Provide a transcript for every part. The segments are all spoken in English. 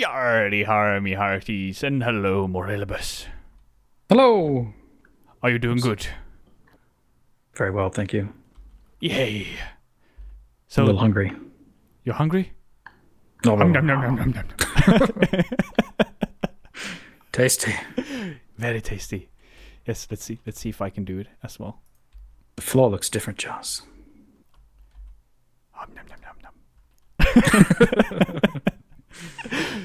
Yardy harmy hearties, and hello, Morelibus. Hello. Are you doing good? Very well, thank you. Yay. So, A little hungry. You're hungry? No, Nom, nom, nom, nom, nom, nom. Tasty. Very tasty. Yes, let's see. Let's see if I can do it as well. The floor looks different, Jaws. Nom, nom, nom, nom, nom.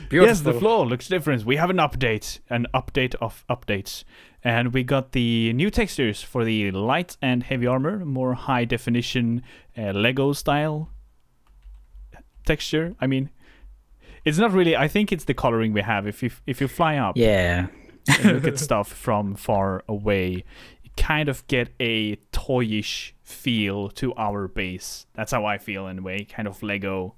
Beautiful. Yes, the floor looks different. We have an update of updates. And we got the new textures for the light and heavy armor, more high definition Lego style texture. I mean, it's not really, I think it's the coloring we have. If you fly up yeah. and look at stuff from far away, you kind of get a toyish feel to our base. That's how I feel anyway, kind of Lego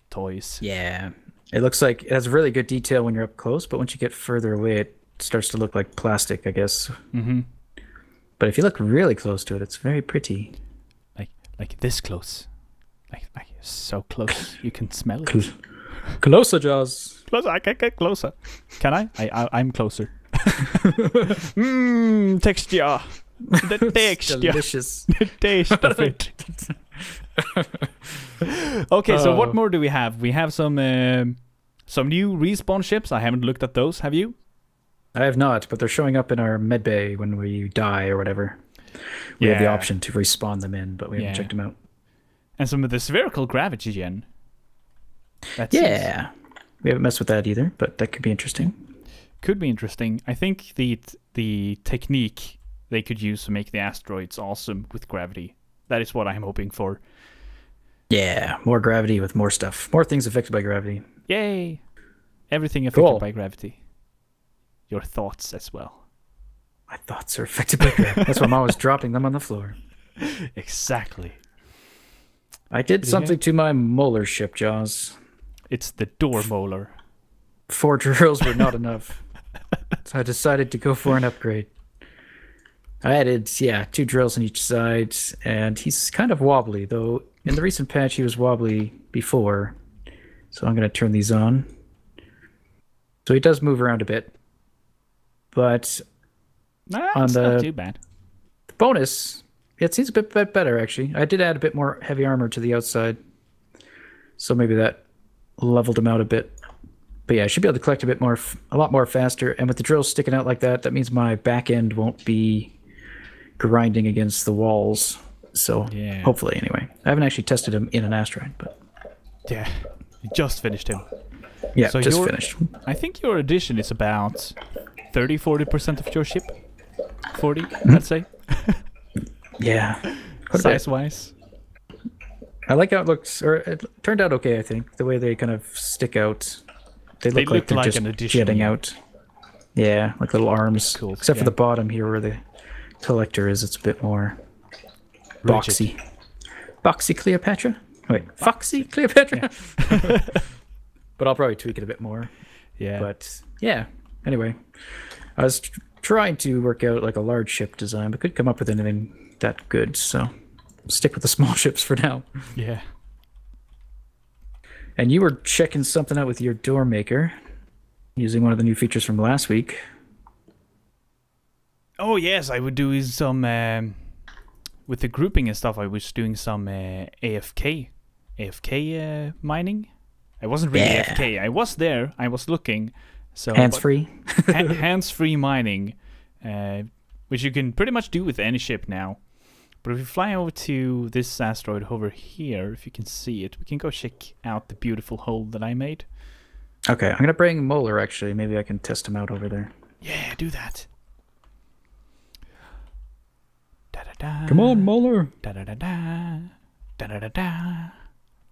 toys. Yeah. It looks like it has really good detail when you're up close, but once you get further away, it starts to look like plastic, I guess. Mm-hmm. But if you look really close to it, it's very pretty. Like this close. Like so close. You can smell it. Closer, Jaws. Closer, I can get closer. Can I? I'm closer. Texture. The texture. Delicious. The taste of it. Okay, so what more do we have? We have some new respawn ships. I haven't looked at those. Have you? I have not, but they're showing up in our med bay when we die or whatever. We have the option to respawn them in, but we haven't checked them out. And some of the spherical gravity gen. Yeah. We haven't messed with that either, but that could be interesting. Could be interesting. I think the technique they could use to make the asteroids awesome with gravity. That is what I'm hoping for. Yeah, more gravity with more stuff. More things affected by gravity. Yay! Everything affected by gravity. Your thoughts as well. My thoughts are affected by gravity. That's why I'm always dropping them on the floor. Exactly. I did something to my molar ship, Jaws. It's the door molar. 4 drills were not enough. So I decided to go for an upgrade. I added, 2 drills on each side, and he's kind of wobbly, though in the recent patch he was wobbly before. So I'm going to turn these on. So he does move around a bit. But it's not too bad. The bonus, it seems a bit better, actually. I did add a bit more heavy armor to the outside. So maybe that leveled him out a bit. But yeah, I should be able to collect a lot more faster. And with the drills sticking out like that, that means my back end won't be grinding against the walls. So hopefully, anyway. I haven't actually tested him in an asteroid, but yeah, you just finished him. Yeah, so just finished. I think your addition is about 30-40% of your ship. 40, I'd say. Yeah. Size-wise. I like how it looks, or it turned out okay, I think. The way they kind of stick out. They look like they're just jetting out. Yeah, like little arms. Cool. Except for the bottom here where the collector is, it's a bit more boxy. Boxy Cleopatra? Wait, Foxy Cleopatra? Yeah. But I'll probably tweak it a bit more. Yeah. But yeah, anyway. I was trying to work out like a large ship design, but couldn't come up with anything that good, so stick with the small ships for now. Yeah. And you were checking something out with your door maker, using one of the new features from last week. Oh yes, I would do some with the grouping and stuff. I was doing some AFK mining. I wasn't really AFK. I was there. I was looking. So hands-free. Hands-free mining, which you can pretty much do with any ship now. But if we fly over to this asteroid over here, if you can see it, we can go check out the beautiful hole that I made. Okay, I'm going to bring Molar, actually. Maybe I can test him out over there. Yeah, do that. Da-da-da. Come on, Molar. Da-da-da-da. Da-da-da-da.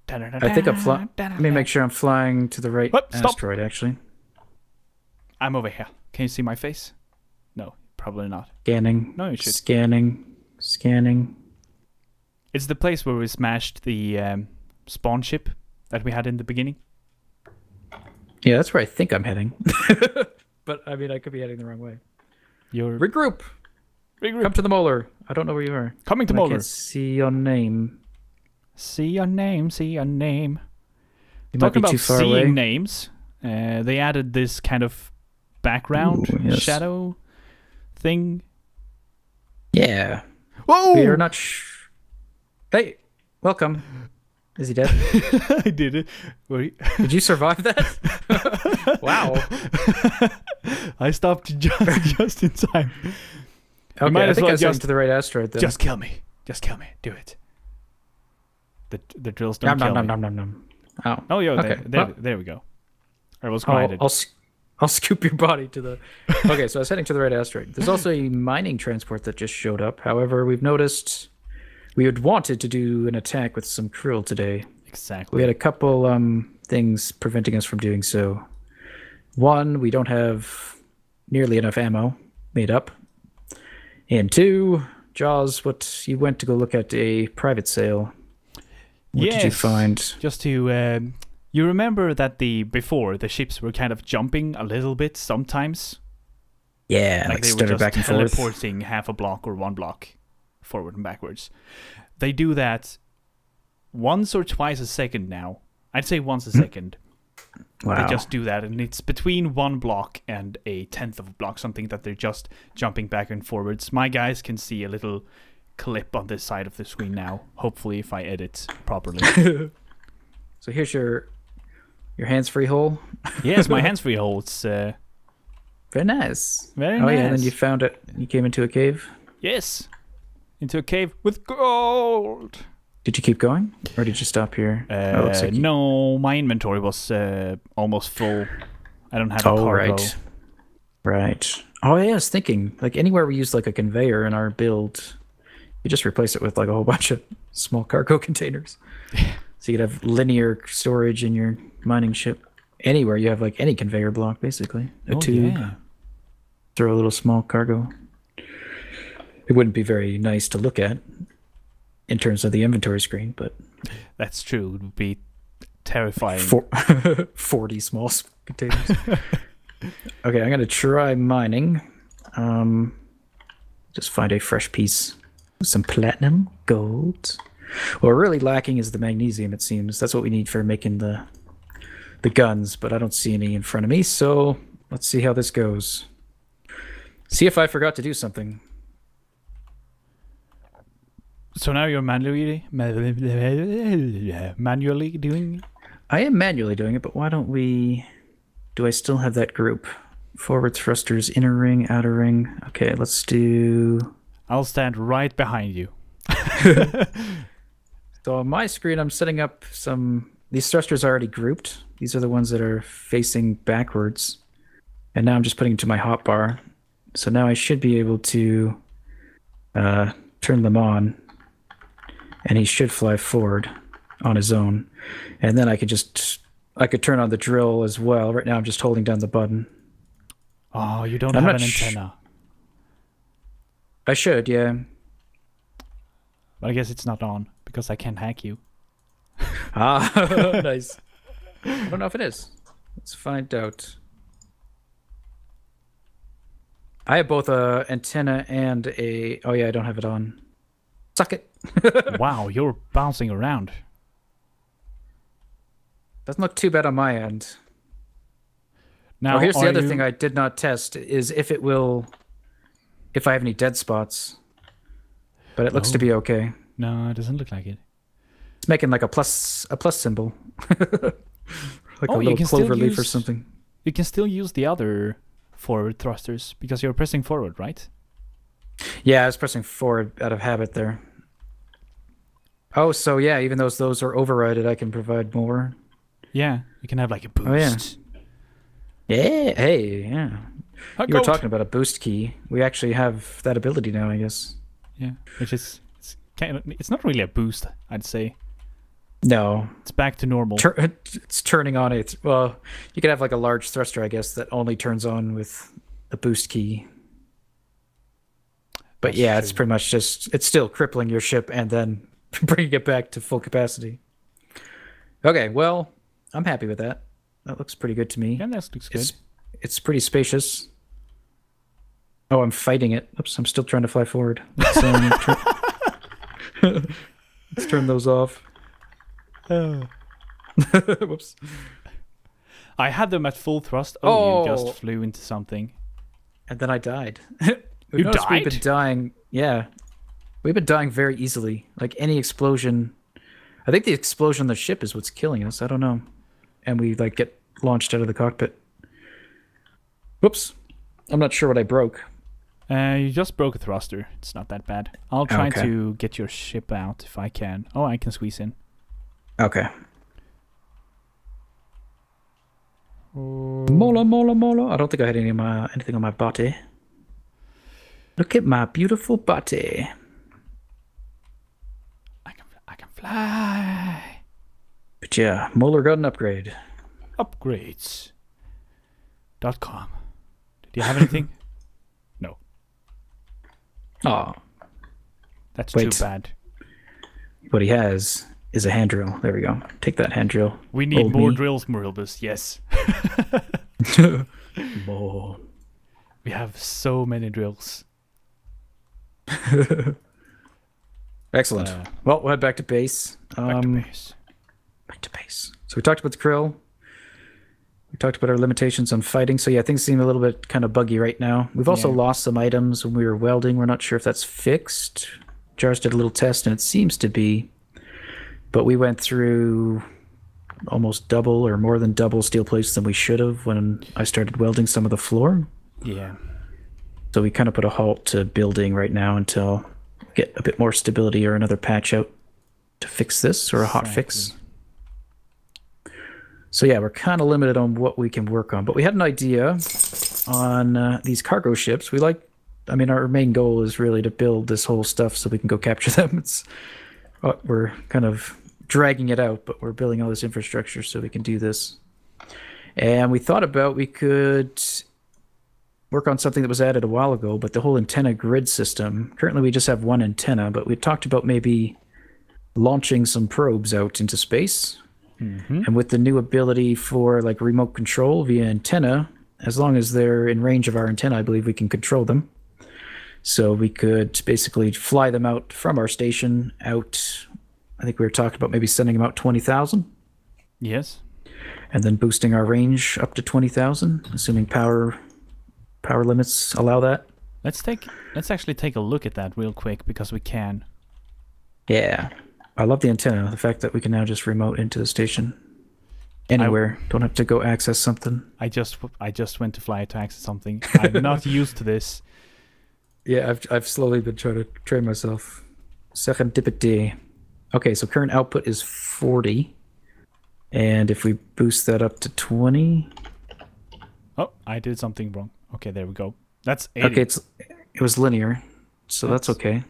Da-da-da-da. I think I'm flying. Let me make sure I'm flying to the right asteroid, actually. I'm over here. Can you see my face? No, probably not. Scanning. No, you should. Scanning. It's the place where we smashed the spawn ship that we had in the beginning. Yeah, that's where I think I'm heading. But, I mean, I could be heading the wrong way. Regroup! Come to the Molar. I don't know where you are. Coming to Molar. I can't see your name. See your name. You might be too far away. Seeing names. They added this kind of background shadow thing. Yeah. Whoa! We are not. Hey, welcome. Is he dead? I did it. Did you survive that? Wow. I stopped just in time. Okay, I think I was going to the right asteroid though. Just kill me. Just kill me. Do it. The drills don't kill me. Oh, yo, okay. There we go. I was grinded. I'll scoop your body to the... Okay, so I was heading to the right asteroid. There's also a mining transport that just showed up. However, we've noticed we had wanted to do an attack with some krill today. Exactly. We had a couple things preventing us from doing so. One, we don't have nearly enough ammo made up. And two, Jaws, you went to go look at a private sale. What did you find? Just to... you remember that before the ships were kind of jumping a little bit sometimes? Yeah, like they were just back and teleporting half a block or 1 block forward and backwards. They do that once or twice a second now. I'd say once a second. Wow. They just do that, and it's between 1 block and a 1/10 of a block, something that they're just jumping back and forwards. My guys can see a little clip on this side of the screen now, hopefully if I edit properly. So here's your hands-free hole. Yes, my hands-free hole. It's very nice. Very nice. Oh yeah, and then you found it. You came into a cave. Yes, into a cave with gold. Did you keep going, or did you stop here? No, my inventory was almost full. I don't have a cargo. Right. Oh yeah, I was thinking, like anywhere we use like a conveyor in our build, you just replace it with like a whole bunch of small cargo containers. So you could have linear storage in your mining ship. Anywhere you have like any conveyor block, basically. A tube. Yeah. Throw a little small cargo. It wouldn't be very nice to look at in terms of the inventory screen, but... That's true. It would be terrifying. 40 small containers. Okay, I'm going to try mining. Just find a fresh piece. Some platinum, gold... What we're really lacking is the magnesium, it seems. That's what we need for making the guns, but I don't see any in front of me, so let's see how this goes. See if I forgot to do something. So now you're manually doing it? I am manually doing it, but why don't we... Do I still have that group? Forward thrusters, inner ring, outer ring. Okay, let's do... I'll stand right behind you. So on my screen, I'm setting up some... These thrusters are already grouped. These are the ones that are facing backwards. And now I'm just putting it to my hotbar. So now I should be able to turn them on. And he should fly forward on his own. And then I could turn on the drill as well. Right now I'm just holding down the button. Oh, you don't have an antenna. I should, yeah. But I guess it's not on because I can't hack you. Ah, nice. I don't know if it is. Let's find out. I have both a antenna and a... Oh yeah, I don't have it on. Suck it. Wow, you're bouncing around. Doesn't look too bad on my end. Now, here's the other thing I did not test is if it will... If I have any dead spots. But it looks to be okay. No, it doesn't look like it. It's making like a plus symbol. Like a little clover leaf or something. You can still use the other forward thrusters because you're pressing forward, right? Yeah, I was pressing forward out of habit there. Oh, so yeah, even though those are overridden, I can provide more. Yeah, you can have like a boost. Oh, yeah. Yeah, hey, yeah. You were talking about a boost key. We actually have that ability now, I guess. Yeah, which is it's not really a boost, I'd say. No, it's back to normal. It's turning on it. Well, you could have like a large thruster, I guess, that only turns on with the boost key. But that's true. It's pretty much just it's still crippling your ship and then bringing it back to full capacity. Okay, well, I'm happy with that. That looks pretty good to me. Yeah, that looks good. It's pretty spacious. Oh, I'm fighting it. Oops, I'm still trying to fly forward. Let's turn those off. Whoops. I had them at full thrust. Oh, you just flew into something. And then I died. You died? We've been dying. Yeah. We've been dying very easily. Like any explosion. I think the explosion on the ship is what's killing us. I don't know. And we like get launched out of the cockpit. Whoops. I'm not sure what I broke. You just broke a thruster. It's not that bad. I'll try to get your ship out if I can. Oh, I can squeeze in. Okay. Mola, mola, mola. I don't think I had anything on my body. Look at my beautiful body. I can fly. But yeah, Molar got an upgrade. Upgrades.com. Do you have anything? No. Oh. That's too bad. What he has is a hand drill. There we go. Take that hand drill. We need more drills, Morilbus. Yes. More. We have so many drills. Excellent. Well, we'll head back to base. Back to base. Back to base. So we talked about the krill. We talked about our limitations on fighting. So yeah, things seem a little bit kind of buggy right now. We've also lost some items when we were welding. We're not sure if that's fixed. Jars did a little test, and it seems to be. But we went through almost double or more than double steel plates than we should have when I started welding some of the floor. Yeah. So we kind of put a halt to building right now until we get a bit more stability or another patch out to fix this, or a hot fix. So yeah, we're kind of limited on what we can work on. But we had an idea on these cargo ships. Our main goal is really to build this whole stuff so we can go capture them. We're kind of dragging it out, but we're building all this infrastructure so we can do this. And we thought about we could work on something that was added a while ago, but the whole antenna grid system. Currently we just have one antenna, but we talked about maybe launching some probes out into space. And with the new ability for like remote control via antenna, as long as they're in range of our antenna, I believe we can control them. So we could basically fly them out from our station out. I think we were talking about maybe sending them out 20,000. Yes. And then boosting our range up to 20,000, assuming power limits allow that. Let's actually take a look at that real quick because we can. Yeah. I love the antenna. The fact that we can now just remote into the station anywhere. Don't have to go access something. I just went to fly to access something. I'm not used to this. Yeah, I've slowly been trying to train myself. Serendipity. Okay, so current output is 40. And if we boost that up to 20. Oh, I did something wrong. Okay, there we go. That's 80. Okay, it was linear. So that's okay.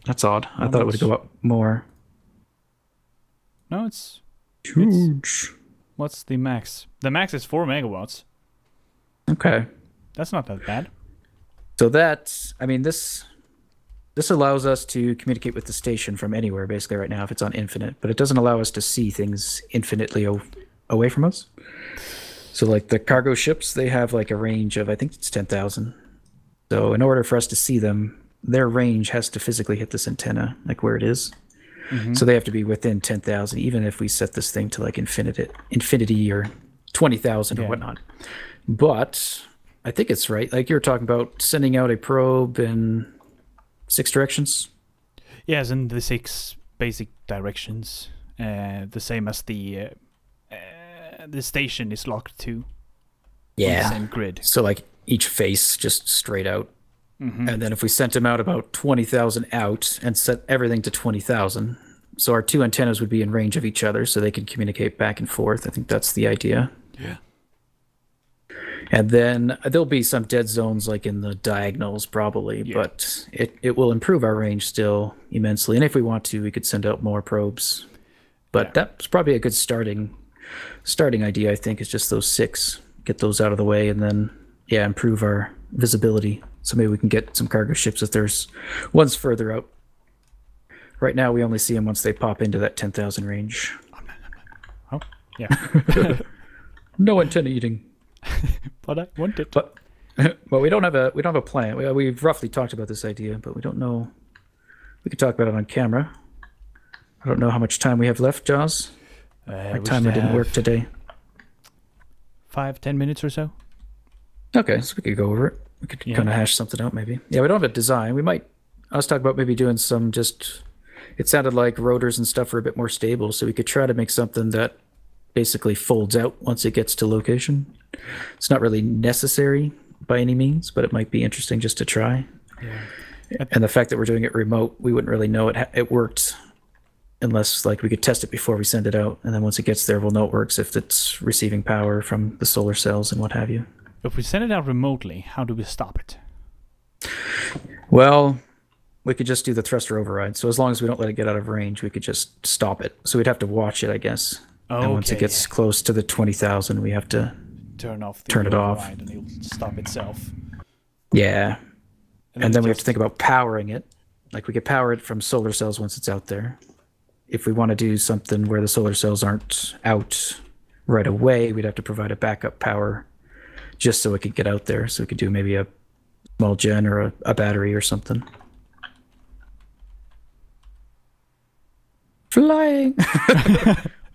That's odd. I thought it would go up more. No, it's huge. What's the max? The max is 4 megawatts. Okay. That's not that bad. So this allows us to communicate with the station from anywhere, basically, right now, if it's on infinite. But it doesn't allow us to see things infinitely away from us. So, like, the cargo ships, they have, like, a range of, I think it's 10,000. So, in order for us to see them, their range has to physically hit this antenna, like where it is. So they have to be within 10,000, even if we set this thing to, like, infinity or 20,000 or whatnot. But I think it's right. Like, you were talking about sending out a probe in 6 directions. Yes, in the 6 basic directions. The same as the station is locked to. Yeah. On the same grid. So, like, each face just straight out. And then if we sent them out about 20,000 out and set everything to 20,000, so our 2 antennas would be in range of each other so they can communicate back and forth. I think that's the idea. Yeah. And then there'll be some dead zones like in the diagonals probably, but it will improve our range still immensely. And if we want to, we could send out more probes. But that's probably a good starting idea, I think, is just those 6. Get those out of the way and then, improve our visibility. So maybe we can get some cargo ships if there's ones further out. Right now, we only see them once they pop into that 10,000 range. Oh, yeah. No antenna eating. But I want it. But we don't have a plan. We've roughly talked about this idea, but we don't know. We could talk about it on camera. I don't know how much time we have left, Jaws. My timer didn't work today. 5-10 minutes or so. Okay, so we could go over it. We could kind of hash something out, maybe. Yeah, we don't have a design. We might. I was talking about maybe doing some just. It sounded like rotors and stuff were a bit more stable, so we could try to make something that basically folds out once it gets to location. It's not really necessary by any means, but it might be interesting just to try. Yeah. And the fact that we're doing it remote, we wouldn't really know it worked unless like we could test it before we send it out, and then once it gets there, we'll know it works if it's receiving power from the solar cells and what have you. If we send it out remotely, how do we stop it? Well, we could just do the thruster override. So as long as we don't let it get out of range, we could just stop it. So we'd have to watch it, I guess. Oh, and once it gets close to the 20,000, we have to turn it off, and it'll stop itself. Yeah, and then we have to think about powering it. Like we could power it from solar cells once it's out there. If we want to do something where the solar cells aren't out right away, we'd have to provide a backup power just so it could get out there. So we could do maybe a small gen or a battery or something. Flying!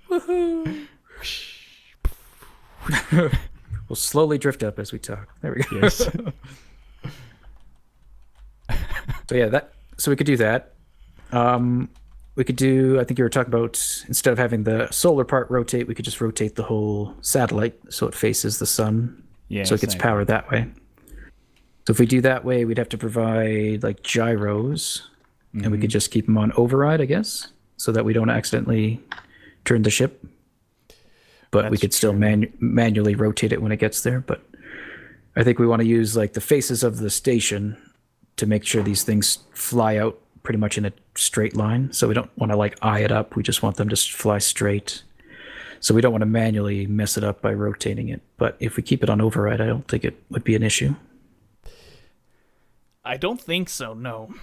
Woohoo! We'll slowly drift up as we talk. There we go. Yes. So yeah, so we could do that. We could do, I think you were talking about, instead of having the solar part rotate, we could just rotate the whole satellite so it faces the sun. Yeah, so it gets power that way. So if we do that way, we'd have to provide like gyros, and we could just keep them on override, I guess, so that we don't accidentally turn the ship. But we could still manually rotate it when it gets there. But I think we want to use like the faces of the station to make sure these things fly out pretty much in a straight line. So we don't want to like eye it up. We just want them to fly straight. So we don't want to manually mess it up by rotating it. But if we keep it on override, I don't think it would be an issue. I don't think so, no.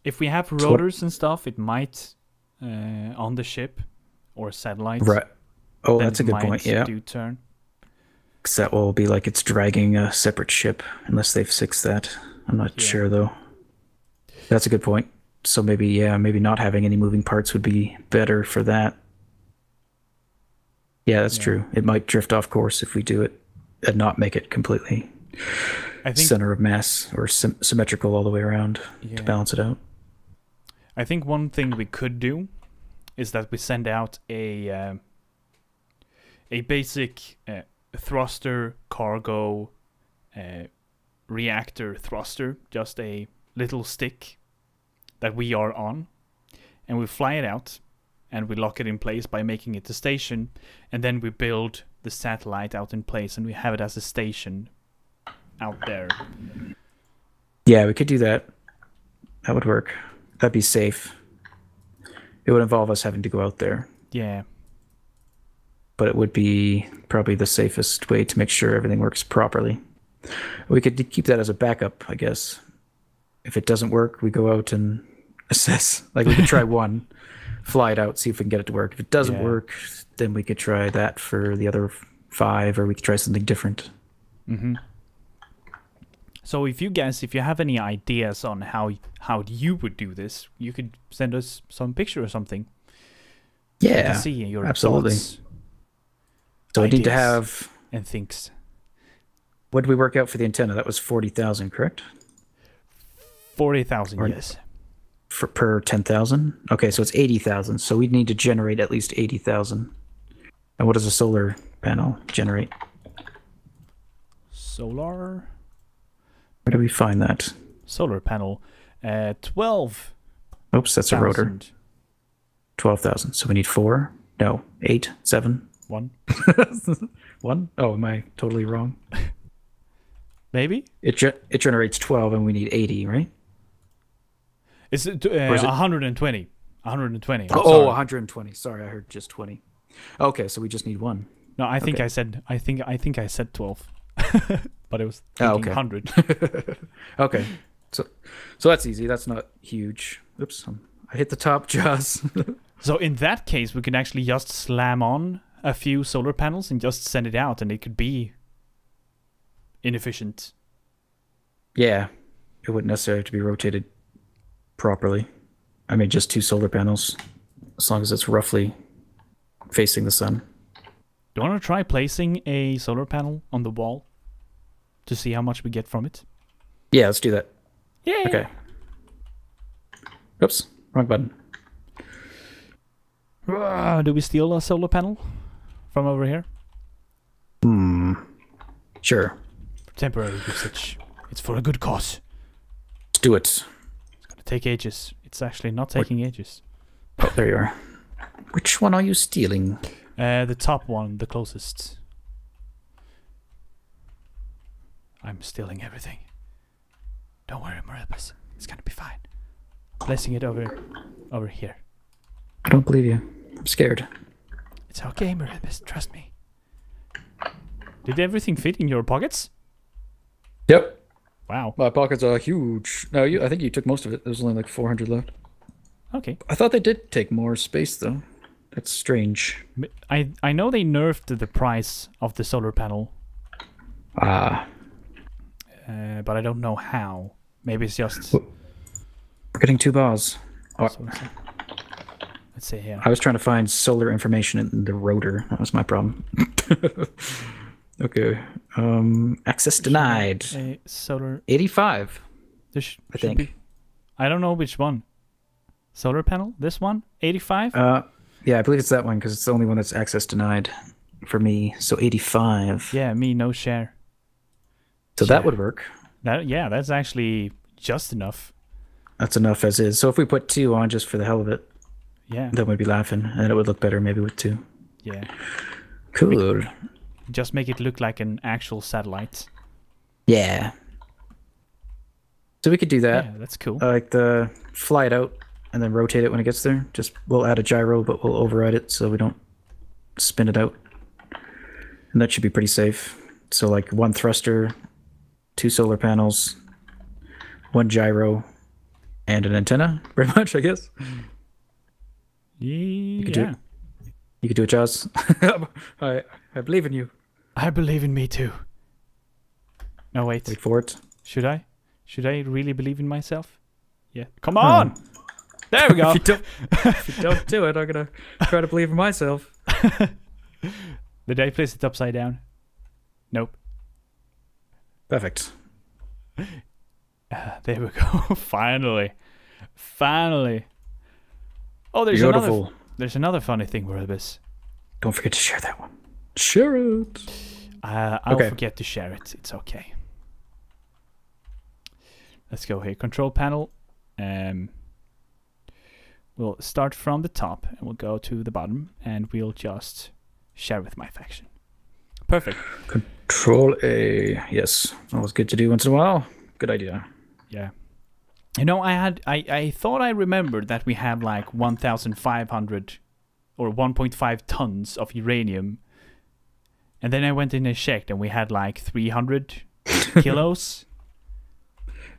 If we have rotors and stuff, it might on the ship or satellites. Right. Oh, that's a good point. Yeah. Do turn. Because that will be like it's dragging a separate ship, unless they've fixed that. I'm not sure though. That's a good point. So maybe, maybe not having any moving parts would be better for that. Yeah, that's true. It might drift off course if we do it and not make it completely center of mass or symmetrical all the way around to balance it out. I think one thing we could do is that we send out a basic thruster cargo reactor thruster, just a little stick that we are on, and we fly it out and we lock it in place by making it a station, and then we build the satellite out in place and we have it as a station out there. Yeah, we could do that. That would work. That'd be safe. It would involve us having to go out there. Yeah. But it would be probably the safest way to make sure everything works properly. We could keep that as a backup, I guess. If it doesn't work, we go out and assess. Like we could try one, fly it out, see if we can get it to work. If it doesn't work, then we could try that for the other 5, or we could try something different. Mm-hmm. So if you have any ideas on how you would do this, you could send us some picture or something. Yeah, to see your absolutely. Thoughts, so we need to have and things. What did we work out for the antenna? That was 40,000, correct? 40,000, yes. Per 10,000? Okay, so it's 80,000. So we'd need to generate at least 80,000. And what does a solar panel generate? Solar? Where do we find that? Solar panel. 12. Oops, that's a rotor. 12,000. So we need 4? No, 8, 7? 1. 1? Oh, am I totally wrong? Maybe? It generates 12 and we need 80, right? Is it 120? 120. Oh, 120. Sorry, I heard just 20. Okay, so we just need 1. No, I think I said 12. But it was 100. Okay. So that's easy. That's not huge. Oops. I hit the top jaws. So in that case, we can actually just slam on a few solar panels and just send it out, and it could be inefficient. Yeah. It wouldn't necessarily have to be rotated properly. I mean, just 2 solar panels, as long as it's roughly facing the sun. Do you want to try placing a solar panel on the wall to see how much we get from it? Yeah, let's do that. Yeah. Okay. Oops, wrong button. Do we steal a solar panel from over here? Sure. For temporary usage. It's for a good cause. Let's do it. It's gonna take ages. It's actually not taking ages. Oh, there you are. Which one are you stealing? The top one, the closest. I'm stealing everything. Don't worry, Maribus. It's gonna be fine. I'm placing it over here. I don't believe you. I'm scared. It's okay, Maribus. Trust me. Did everything fit in your pockets? Yep. Wow. My pockets are huge. No, I think you took most of it. There's only like 400 left. Okay. I thought they did take more space, though. That's strange. I know they nerfed the price of the solar panel. Ah. But I don't know how. Maybe it's just... We're getting 2 bars. Oh. Let's see here. I was trying to find solar information in the rotor. That was my problem. Okay. Access denied. Solar... 85. I think. I don't know which one. Solar panel? This one? 85? Yeah, I believe it's that one because it's the only one that's access denied for me. So 85. Yeah, me, no share. So that would work. Yeah, that's actually just enough. That's enough as is. So if we put 2 on just for the hell of it, yeah, then we'd be laughing, and it would look better maybe with 2. Yeah. Cool. Just make it look like an actual satellite. Yeah. So we could do that. Yeah, that's cool. Like fly it out and then rotate it when it gets there. Just we'll add a gyro, but we'll override it so we don't spin it out. And that should be pretty safe. So like 1 thruster, 2 solar panels, 1 gyro, and an antenna, pretty much, I guess. Yeah. You could do it. You could do it, Jaws. I believe in you. I believe in me too. No, wait. Wait for it. Should I? Should I really believe in myself? Yeah. Come on! There we go! if you don't do it, I'm going to try to believe in myself. Did I place it upside down? Nope. Perfect. There we go. Finally. Finally. Oh, there's another funny thing with this. Don't forget to share that one. Share it. I'll forget to share it. It's okay. Let's go here. Control panel. We'll start from the top and we'll go to the bottom and we'll just share with my faction. Perfect. Control A. Yes. Always good to do once in a while. Good idea. Yeah. You know, I thought I remembered that we had like 1,500 or 1.5 tons of uranium. And then I went in and checked and we had like 300 kilos.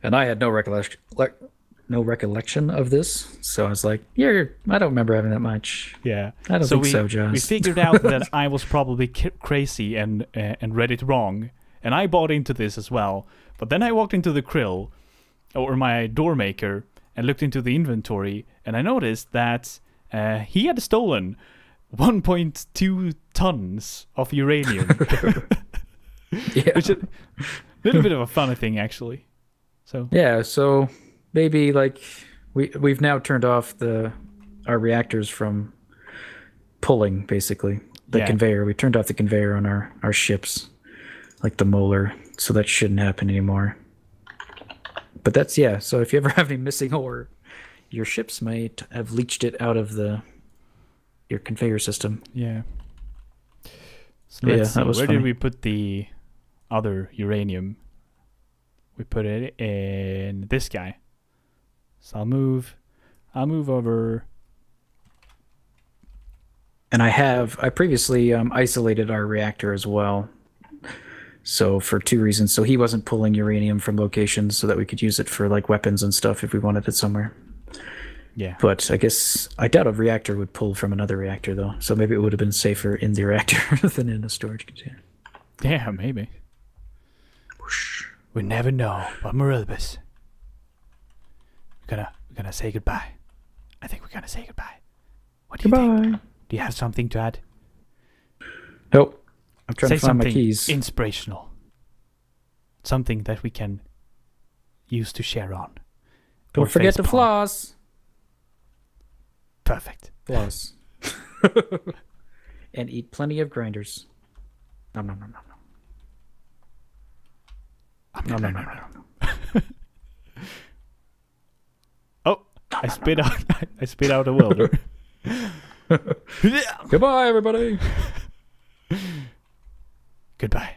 And I had no recollection of this. So I was like, yeah, I don't remember having that much. Yeah. I don't think so, Josh. We figured out that I was probably crazy and read it wrong. And I bought into this as well. But then I walked into the krill, or my door maker, and looked into the inventory. And I noticed that he had stolen 1.2 tons of uranium. Yeah. Which is a little bit of a funny thing, actually. So yeah, so maybe like we've now turned off our reactors from pulling, basically. The conveyor. We turned off the conveyor on our ships, like the molar, so that shouldn't happen anymore. But that's, yeah, so if you ever have any missing ore, your ships might have leached it out of your conveyor system. Yeah. So let's see, where did we put the other uranium? We put it in this guy. So I'll move over. And I previously isolated our reactor as well. So for 2 reasons. So he wasn't pulling uranium from locations so that we could use it for like weapons and stuff if we wanted it somewhere. Yeah. But I doubt a reactor would pull from another reactor though. So maybe it would have been safer in the reactor than in a storage container. Yeah, maybe. Whoosh. We never know. But Maribus, we're gonna say goodbye. I think we're gonna say goodbye. What do you think? Do you have something to add? Oh, I'm trying Say to find my something keys. inspirational. Something that we can use to share on. Don't forget to floss. Perfect. Floss. And eat plenty of grinders. Nom nom nom nom nom. Nom nom nom nom. Oh, I spit out. I spit out a welder. Goodbye, everybody. Goodbye.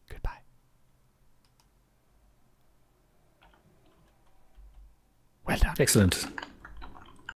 Goodbye. Well done. Excellent.